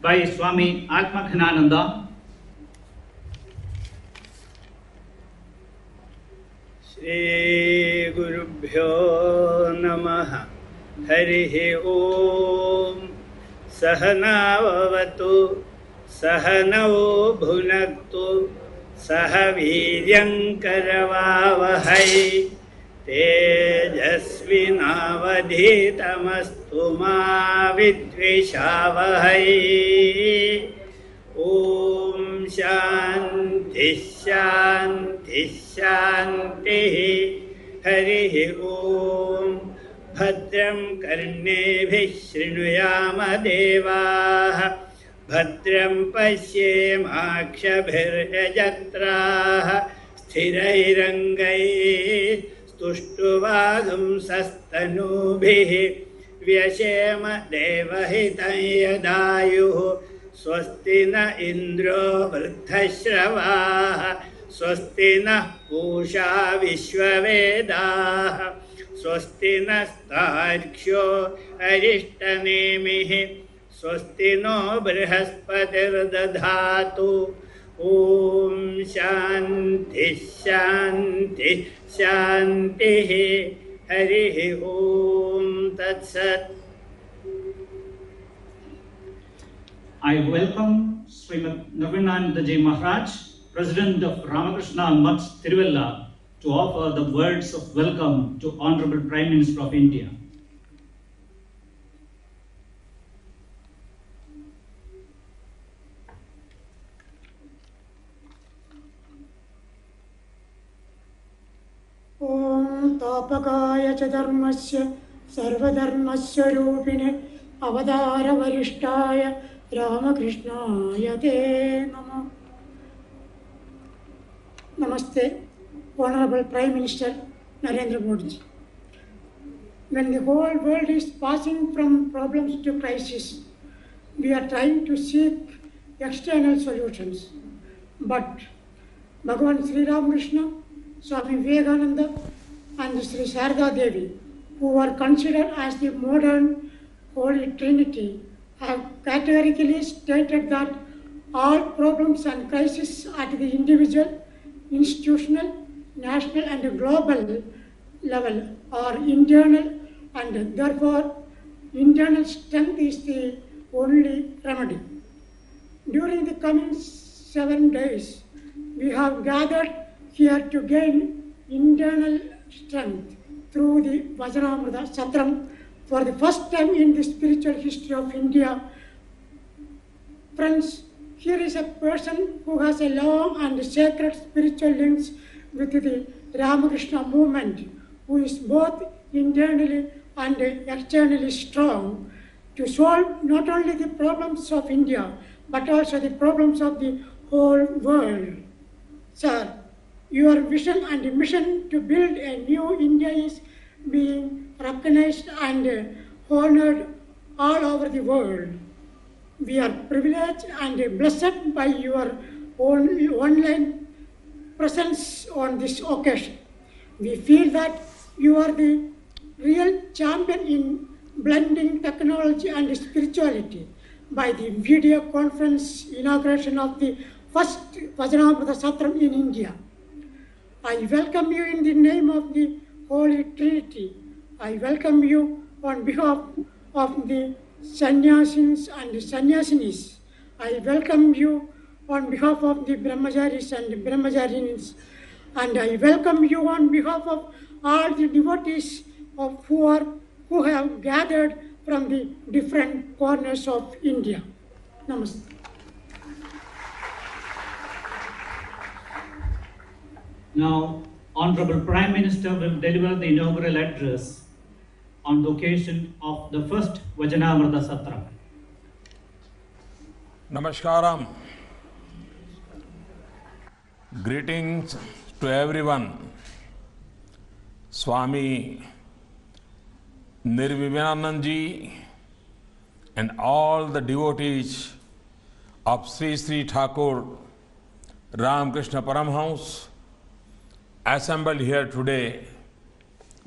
by Swami Atmakhanananda. Shri Gurubhyo Namaha. Harihi Om. Sahana Vavatu Sahanao Bhunaktu Sahaviryam Karavavahai Tejasvinavadhitamastu ma vidvishavahai. Om Shanti Shanti Shanti. Harihi Om. Bhadram karnebhih shrunuyama devaah. Bhadram pashyemakshabhiryajatraah. Sthirairangai stuštuvagam sastanubhih. Vyashema devahitam yadayuh. Swasti na indro vruddhashravah. Swasti na pusha vishwavedah. Swasti nastarksho arishtanemihi. Swasti no brihaspatir dadhatu. Om Shanti Shanti Shanti. Harihi Om Tat Sat. I welcome Srimad Navinanandaji Maharaj, President of Ramakrishna Math Tiruvalla, to offer the words of welcome to Honorable Prime Minister of India. Om Tapakaya Chadarmasya Sarvadharmasya Rupine Avadara Varishtaya Ramakrishnaya Te Namah. Namaste, Honorable Prime Minister Narendra Modi. When the whole world is passing from problems to crisis, we are trying to seek external solutions. But Bhagavan Sri Ramakrishna, Swami Vivekananda and Sri Sarada Devi, who are considered as the modern Holy Trinity, have categorically stated that all problems and crises at the individual, institutional, national and global level are internal, and therefore internal strength is the only remedy. During the coming 7 days, we have gathered here to gain internal strength through the Vachanmitra Satram for the first time in the spiritual history of India. Friends, here is a person who has a long and sacred spiritual links with the Ramakrishna movement, who is both internally and externally strong to solve not only the problems of India, but also the problems of the whole world. Sir, your vision and mission to build a new India is being recognized and honored all over the world. We are privileged and blessed by your online presence on this occasion. We feel that you are the real champion in blending technology and spirituality by the video conference inauguration of the first Vachanmitra Satram in India. I welcome you in the name of the Holy Trinity. I welcome you on behalf of the Sannyasins and Sannyasinis. I welcome you on behalf of the Brahmacharis and Brahmacharinis. And I welcome you on behalf of all the devotees who have gathered from the different corners of India. Namaste. Now, Honorable Prime Minister will deliver the inaugural address on the occasion of the first Vachanmitra Satram. Namaskaram. Greetings to everyone. Swami Nirvivekanandaji and all the devotees of Sri Sri Thakur Ramakrishna Paramhans assembled here today,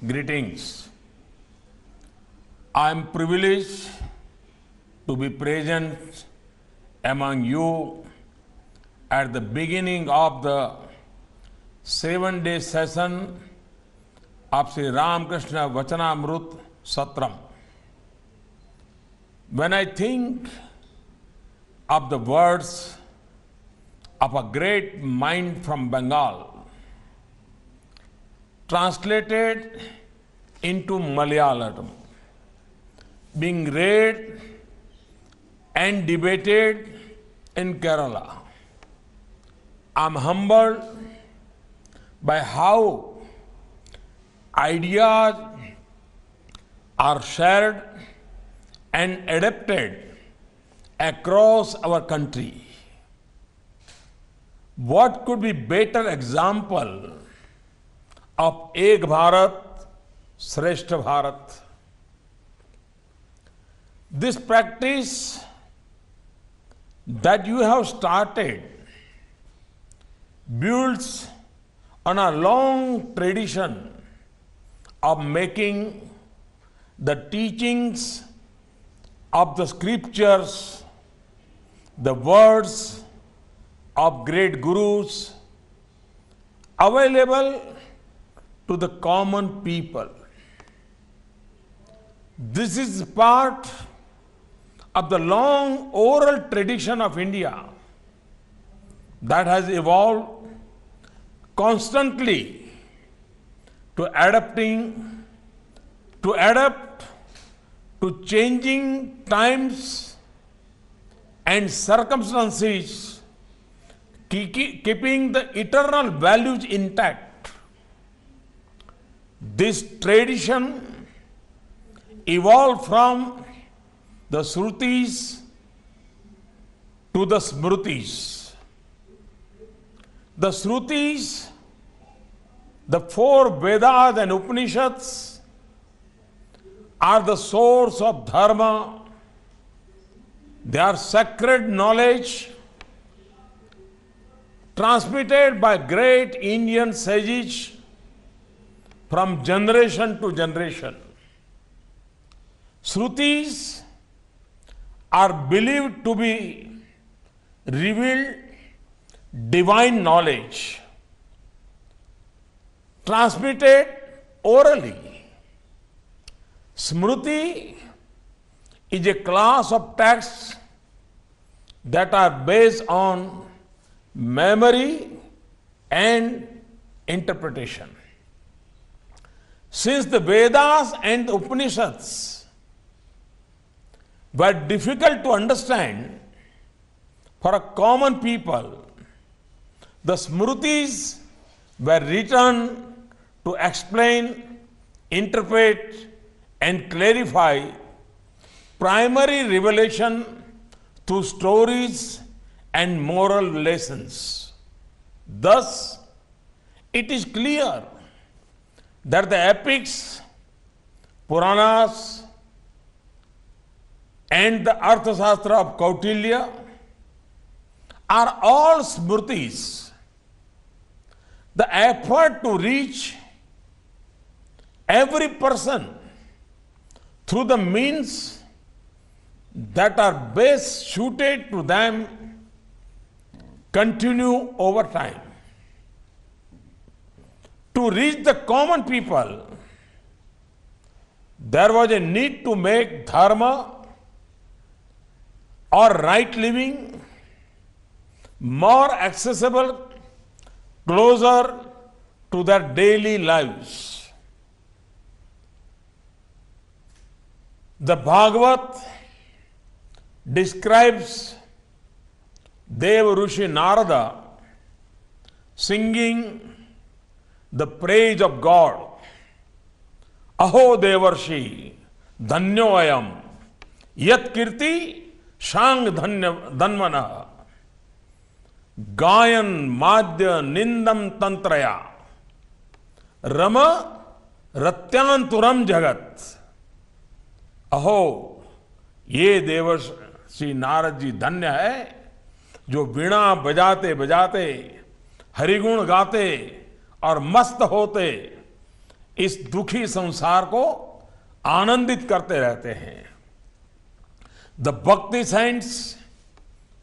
greetings. I am privileged to be present among you at the beginning of the 7-day session of Sri Ramakrishna Vachanmitra Satram. When I think of the words of a great mind from Bengal, translated into Malayalam, being read and debated in Kerala, I'm humbled by how ideas are shared and adapted across our country. What could be better example of Ek Bharat, Shrestha Bharat? This practice that you have started builds on a long tradition of making the teachings of the scriptures, the words of great gurus, available to the common people. This is part of the long oral tradition of India that has evolved constantly to adapt to changing times and circumstances, keeping the eternal values intact. This tradition evolved from the Shrutis to the Smritis. The Shrutis, the 4 Vedas and Upanishads, are the source of dharma. They are sacred knowledge transmitted by great Indian sages from generation to generation. Shrutis are believed to be revealed divine knowledge transmitted orally. Smriti is a class of texts that are based on memory and interpretation. Since the Vedas and the Upanishads were difficult to understand for a common people, the Smritis were written to explain, interpret, and clarify primary revelation through stories and moral lessons. Thus, it is clear that the epics, Puranas, and the Arthashastra of Kautilya are all Smritis. The effort to reach every person through the means that are best suited to them continue over time. To reach the common people, there was a need to make dharma or right living more accessible, closer to their daily lives. The Bhagavat describes Deva Rishi Narada singing the praise of God. Aho Devarshi Dhanyoayam Yat Kirti Shang Dhanvana Gayan Madhya Nindam Tantraya Rama Ratyanturam Jagat. अहो ये देवर्षि नारद जी धन्य है जो वीणा बजाते बजाते हरिगुण गाते और मस्त होते इस दुखी संसार को आनंदित करते रहते हैं. The Bhakti saints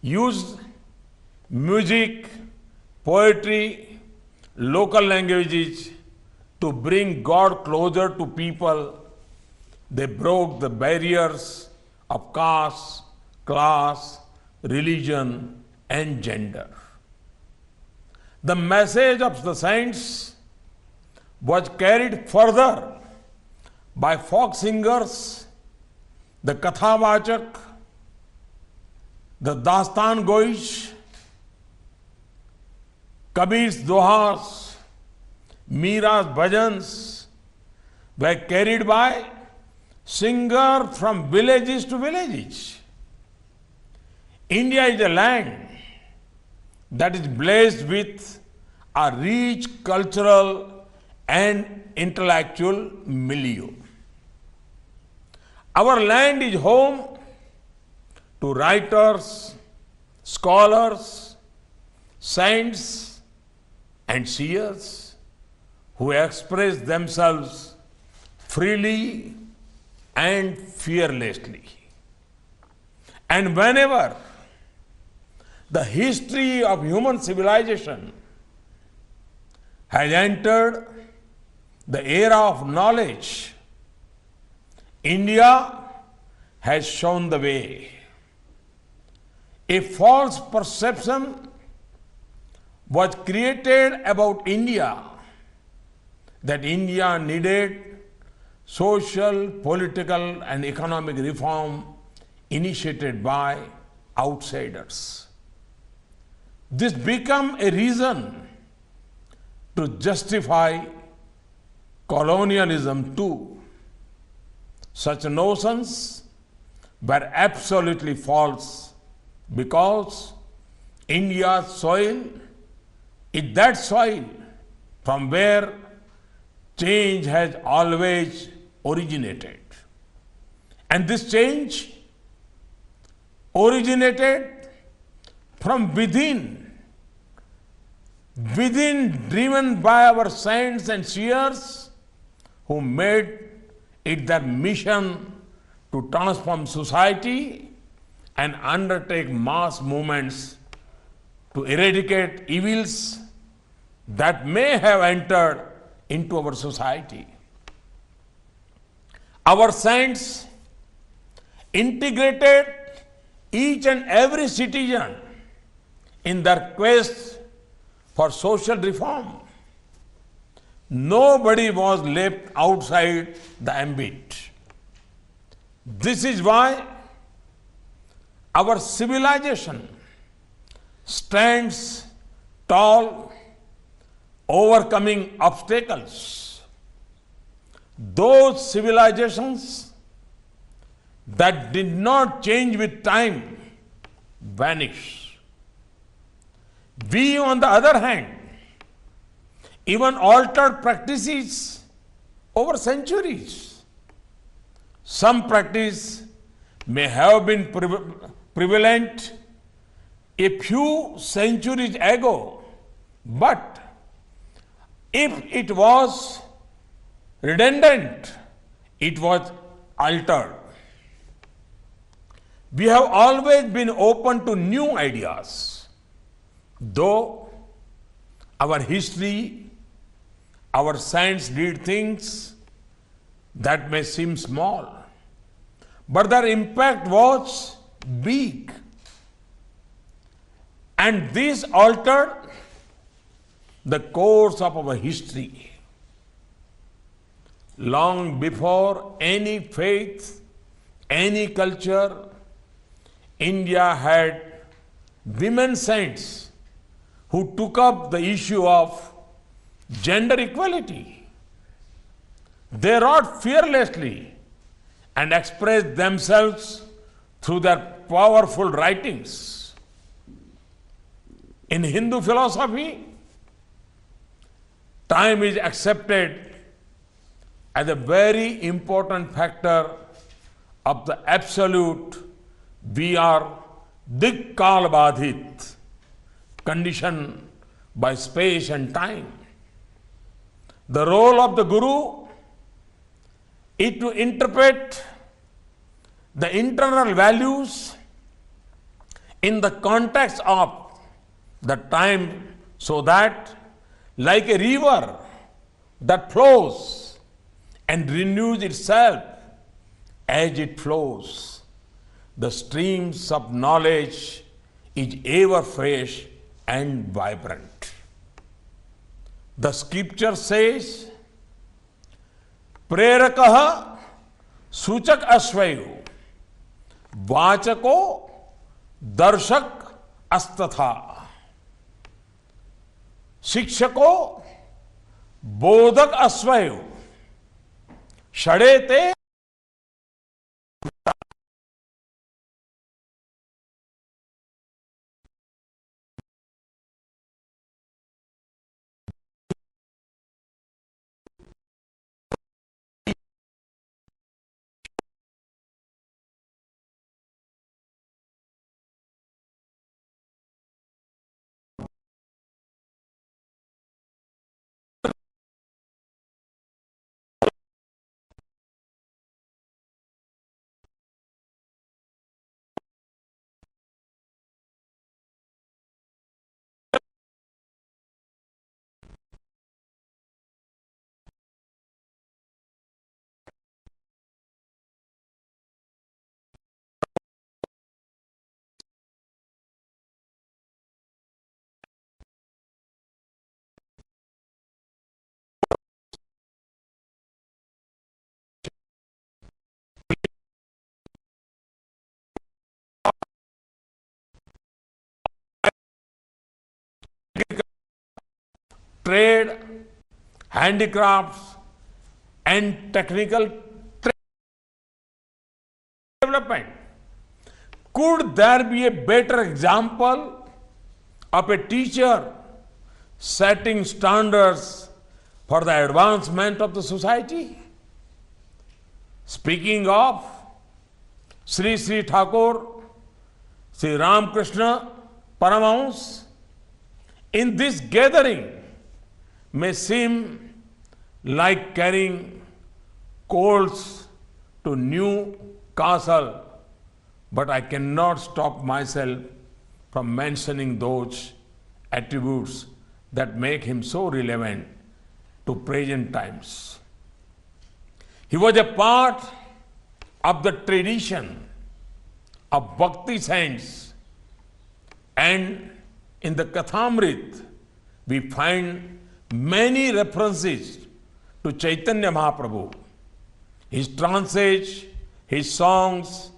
used music, poetry, local languages to bring God closer to people. They broke the barriers of caste, class, religion, and gender. The message of the saints was carried further by folk singers, the Kathavachak, the Dastan Goish, Kabir's Dohas, Mira's Bhajans were carried by singers from villages to villages. India is a land that is blessed with a rich cultural and intellectual milieu. Our land is home to writers, scholars, saints, and seers who express themselves freely and fearlessly. And whenever the history of human civilization has entered the era of knowledge, India has shown the way. A false perception was created about India that India needed social, political, and economic reform initiated by outsiders. This became a reason to justify colonialism too. Such notions were absolutely false because India's soil is that soil from where change has always originated. And this change originated from within, driven by our saints and seers who made it their mission to transform society and undertake mass movements to eradicate evils that may have entered into our society. Our saints integrated each and every citizen in their quest for social reform. Nobody was left outside the ambit. This is why our civilization stands tall, overcoming obstacles. Those civilizations that did not change with time vanish. We, on the other hand, even altered practices over centuries. Some practice may have been prevalent a few centuries ago, but if it was redundant, it was altered. We have always been open to new ideas, though our history, our science did things that may seem small, but their impact was big. And this altered the course of our history. Long before any faith, any culture, India had women saints who took up the issue of gender equality. They wrote fearlessly and expressed themselves through their powerful writings. In Hindu philosophy, time is accepted as a very important factor of the absolute. We are dikkal badhit, conditioned by space and time. The role of the Guru is to interpret the internal values in the context of the time, so that like a river that flows and renews itself as it flows, the streams of knowledge is ever fresh and vibrant. The scripture says, प्रेरकः सूचक अश्वयो वाचको दर्शक अस्तथा, शिक्षको बोधक अश्वयो षडेते trade, handicrafts, and technical development. Could there be a better example of a teacher setting standards for the advancement of the society? Speaking of Sri Sri Thakur, Sri Ram Krishna Paramahans, in this gathering may seem like carrying coals to new castle, but I cannot stop myself from mentioning those attributes that make him so relevant to present times. He was a part of the tradition of Bhakti saints, and in the Kathamrit we find many references to Chaitanya Mahaprabhu, his trances, his songs,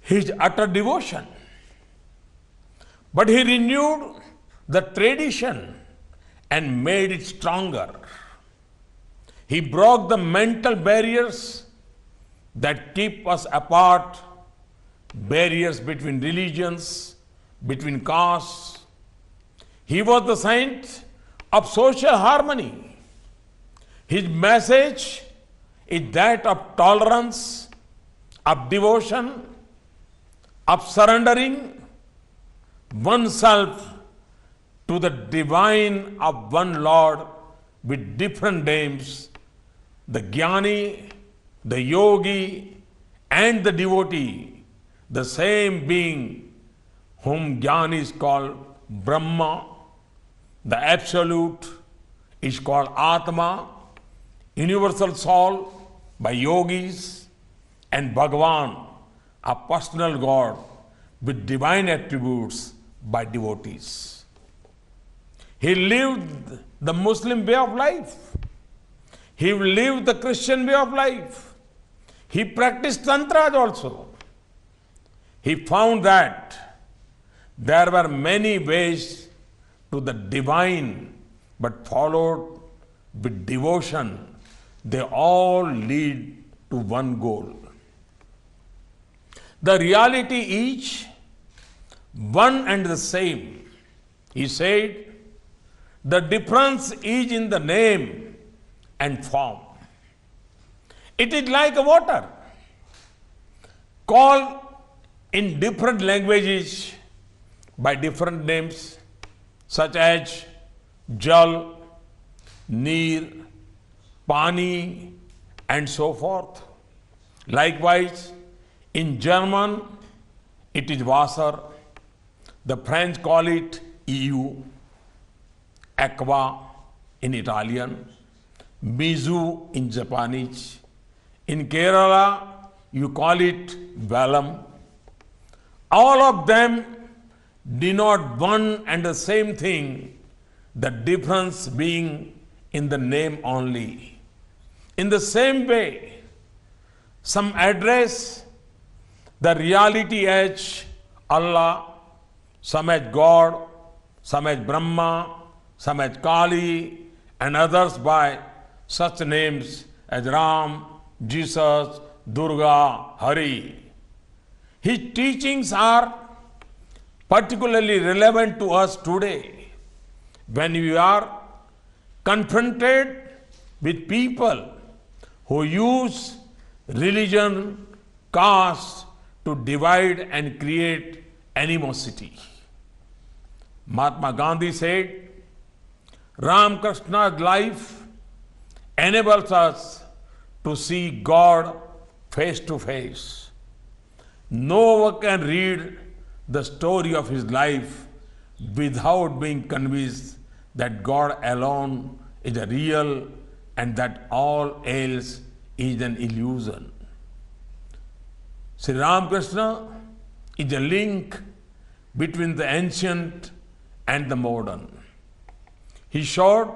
his utter devotion. But he renewed the tradition and made it stronger. He broke the mental barriers that keep us apart, barriers between religions, between castes. He was the saint of social harmony. His message is that of tolerance, of devotion, of surrendering oneself to the divine of one Lord with different names, the Jnani, the Yogi, and the devotee, the same being whom Jnani is called Brahma, the Absolute is called Atma, universal soul by yogis, and Bhagavan, a personal God with divine attributes by devotees. He lived the Muslim way of life. He lived the Christian way of life. He practiced tantras also. He found that there were many ways to the divine, but followed with devotion, they all lead to one goal. The reality is one and the same. He said, the difference is in the name and form. It is like a water, called in different languages by different names, such as Jal, Neer, Pani, and so forth. Likewise, in German, it is Wasser. The French call it EU, aqua in Italian, mizu in Japanese. In Kerala, you call it vellum. All of them denote one and the same thing, the difference being in the name only. In the same way, some address the reality as Allah, some as God, some as Brahma, some as Kali, and others by such names as Ram, Jesus, Durga, Hari. His teachings are particularly relevant to us today when we are confronted with people who use religion, caste to divide and create animosity. Mahatma Gandhi said, Ramakrishna's life enables us to see God face to face. No one can read the story of his life without being convinced that God alone is a real and that all else is an illusion. Sri Ramakrishna is a link between the ancient and the modern. He showed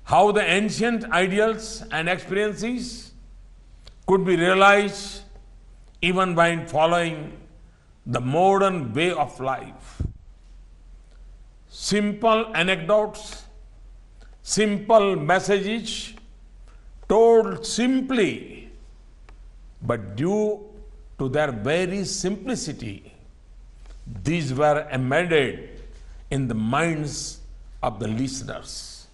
how the ancient ideals and experiences could be realized even by following the modern way of life. Simple anecdotes, simple messages told simply, but due to their very simplicity, these were embedded in the minds of the listeners.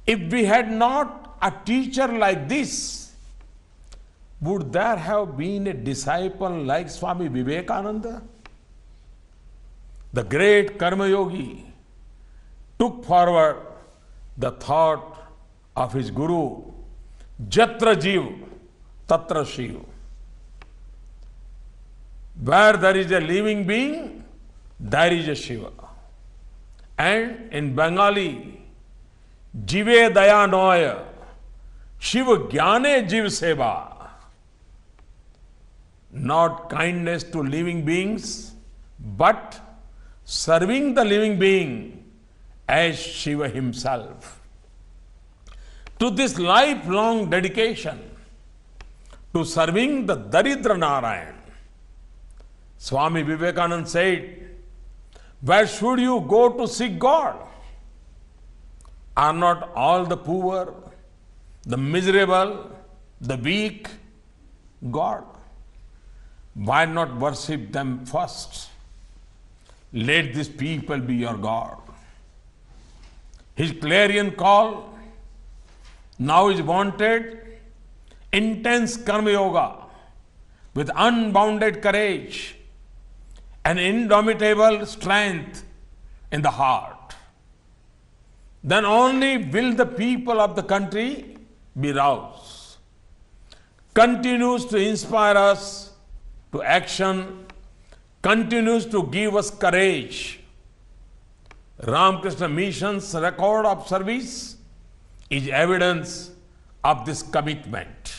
If we had not a teacher like this, would there have been a disciple like Swami Vivekananda? The great Karma Yogi took forward the thought of his Guru, Jatra Jiv, Tatra Shiv. Where there is a living being, there is a Shiva. And in Bengali, Jive Daya Noya, Shiva Jnane Jiv Seva. Not kindness to living beings, but serving the living being as Shiva himself. To this lifelong dedication to serving the Daridra Narayan, Swami Vivekananda said, where should you go to seek God? Are not all the poor, the miserable, the weak God? Why not worship them first? Let these people be your God. His clarion call now is wanted intense karma yoga with unbounded courage and indomitable strength in the heart. Then only will the people of the country be roused. Continues to inspire us to action, continues to give us courage. Ramakrishna Mission's record of service is evidence of this commitment.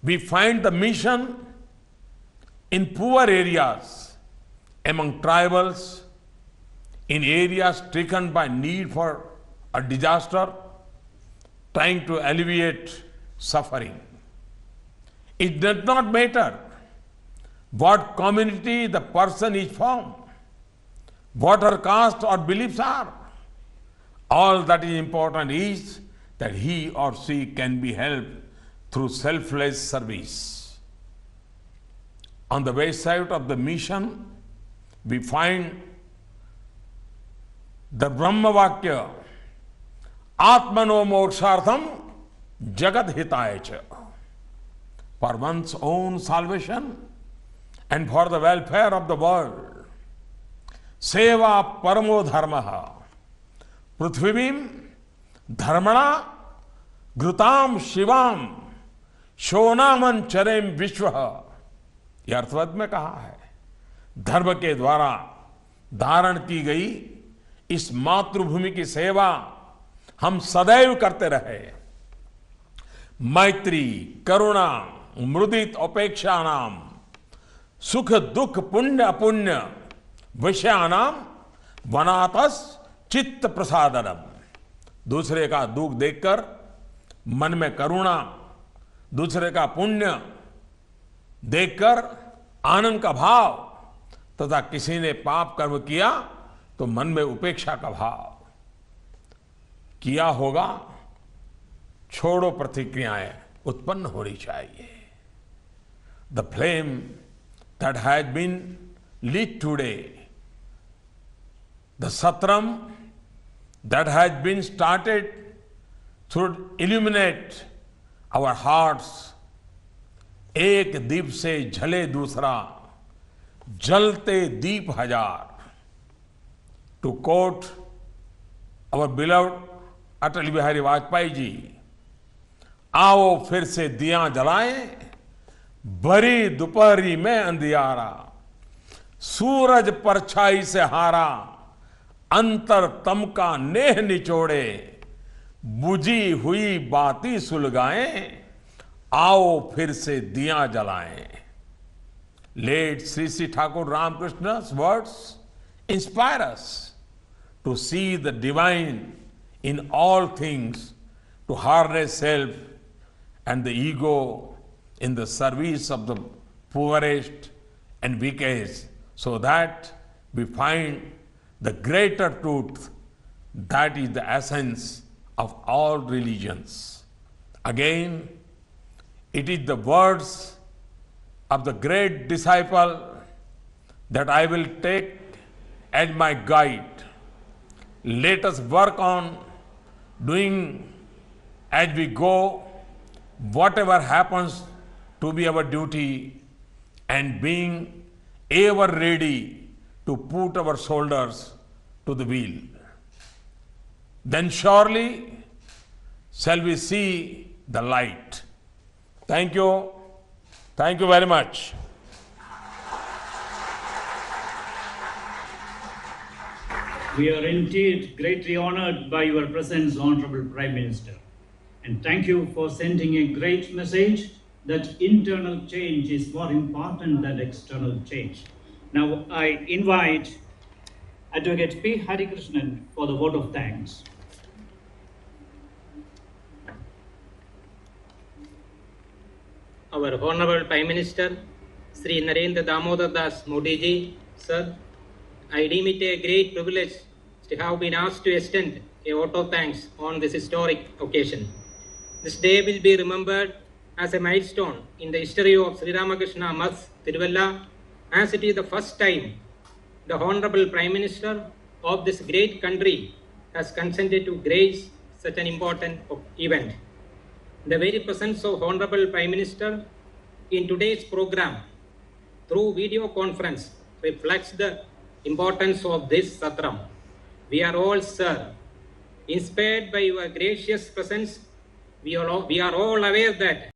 We find the mission in poor areas, among tribals, in areas stricken by need for a disaster, trying to alleviate suffering. It does not matter what community the person is from, what her caste or beliefs are. All that is important is that he or she can be helped through selfless service. On the website of the mission, we find the Brahma Vakya, Atmano Mokshartham Jagat Hitaya cha. For one's own salvation and for the welfare of the world. Seva Paramo Dharmaha. Prithvivim Dharmana Grutam Shivam Shonaman Charem Vishwaha. यह अर्थवत में कहा है, धर्म के द्वारा धारण की गई इस मातृभूमि की सेवा हम सदैव करते रहे। मैत्री, करुणा, मुदित अपेक्षा नाम, सुख दुख पुण्य अपुण्य विषयानाम वनातस चित्त प्रसादनम। दूसरे का दुख देखकर मन में करुणा, दूसरे का पुण्य देखकर आनंद का भाव, तथा किसी ने पाप कर्म किया तो मन में उपेक्षा का भाव किया होगा। छोड़ो प्रतिक्रियाएं उत्पन्न होनी चाहिए। The flame that has been lit today, the Satram that has been started should illuminate our hearts. एक दीप से झले दूसरा, जलते दीप हजार. To quote our beloved Atal Bihari Vajpayee ji, आओ फिर से दिया जलाएं, भरी दोपहरी में अंधियारा, सूरज परछाई से हारा, अंतर तम का नेह निचोड़े, बुझी हुई बाती सुलगाएं, आओ फिर से दिया जलाएं. Let Sri Sri Thakur Ramakrishna's words inspire us to see the divine in all things, to harness self and the ego in the service of the poorest and weakest, so that we find the greater truth that is the essence of all religions. Again, it is the words of the great disciple that I will take as my guide. Let us work on doing as we go whatever happens to be our duty, and being ever ready to put our shoulders to the wheel. Then surely shall we see the light. Thank you. Thank you very much. We are indeed greatly honored by your presence, Honorable Prime Minister. And thank you for sending a great message that internal change is more important than external change. Now I invite Advocate P. Harikrishnan for the vote of thanks. Our Honorable Prime Minister, Sri Narendra Damodar Das Modi ji, sir, I deem it a great privilege to have been asked to extend a vote of thanks on this historic occasion. This day will be remembered as a milestone in the history of Sri Ramakrishna Math Tiruvalla, as it is the first time the Honorable Prime Minister of this great country has consented to grace such an important event. The very presence of Honorable Prime Minister in today's program through video conference reflects the importance of this Satram. We are all, sir, inspired by your gracious presence. We are all aware that